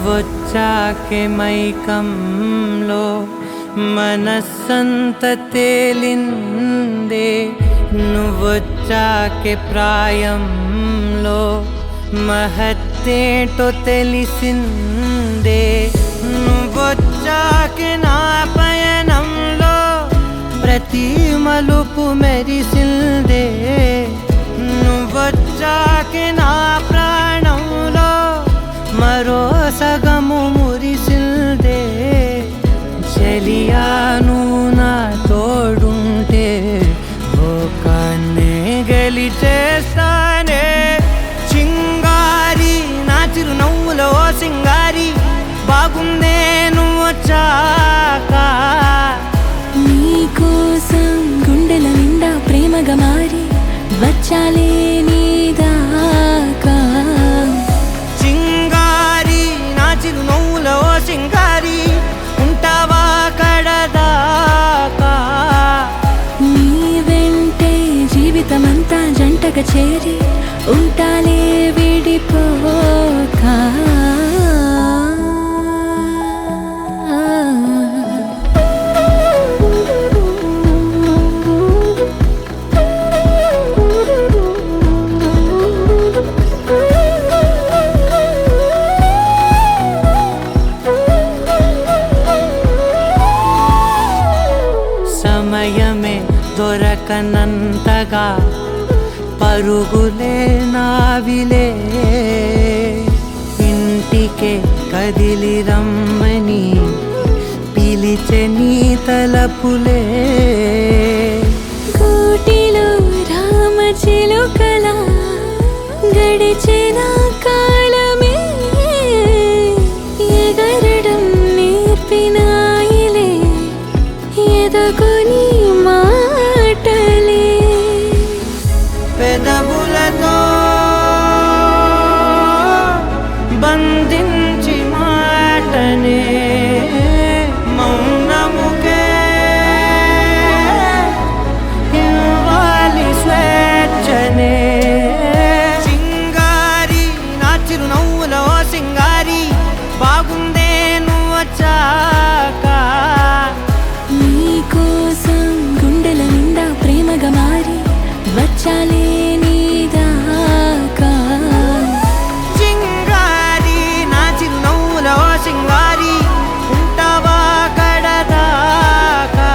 నువ్వొచ్చాకే మైకంలో మనస్సంత తేలిందే, నువ్వొచ్చాకే ప్రాయంలో మహత్తేటో తెలిసిందే. నువ్వొచ్చాకే నా పయనంలో ప్రతి మలుపు మెరిసిందే, నువ్వొచ్చాకే నా ప్రాణంలో మరో సగము మురిసిందే. చెలియాను నా తోడుంటే లోకాన్నే గెలిచేస్తానే. చింగారి నా చిరునవ్వులో సింగారి బాగుందే నువ్వొచ్చాక. నీకోసం గుండెల నిండా ప్రేమగా మారి వచ్చాలే నీదాకా. చింగారి నా చిరునవ్వులో సింగారి ఉంటావా కడదాకా. నీ వెంటే జీవితమంతా జంటగా చేరి ఉంటాలే విడిపోక. సమయమే దొరకనంతగా పరుగులే నావిలే, ఇంటికే కదిలి రమ్మని పిలిచే నీ తలపులే. కోటిలో రామచిలుకల గడిచిన కాలమే ఎగరడం నేర్పినాయిలే ఎదగొని మాటలే. పెదవులతో బంధించి మాటనే మౌనముకే ఇవ్వాలి స్వేచ్ఛనే. సింగారి నా చిరునవ్వులో సింగారి బాగుందే నువ్వొచ్చాక. నీకోసం గుండెల నిండా ప్రేమగా మారి వచ్చాలే నీదాకా. చింగారి నా చిరునవ్వులో సింగారి ఉంటావా కడదాకా.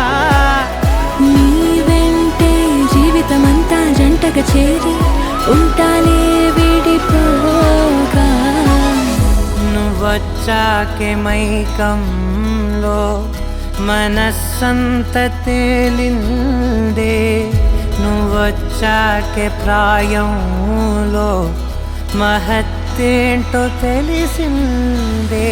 నీ వెంటే జీవితమంతా జంటగా చేరి ఉంటాలే విడిపోగా. నువ్వొచ్చాకే మైకంలో మనస్సంత తేలిందే, నువ్వొచ్చాకే ప్రాయంలో మహత్తేంటో తెలిసిందే.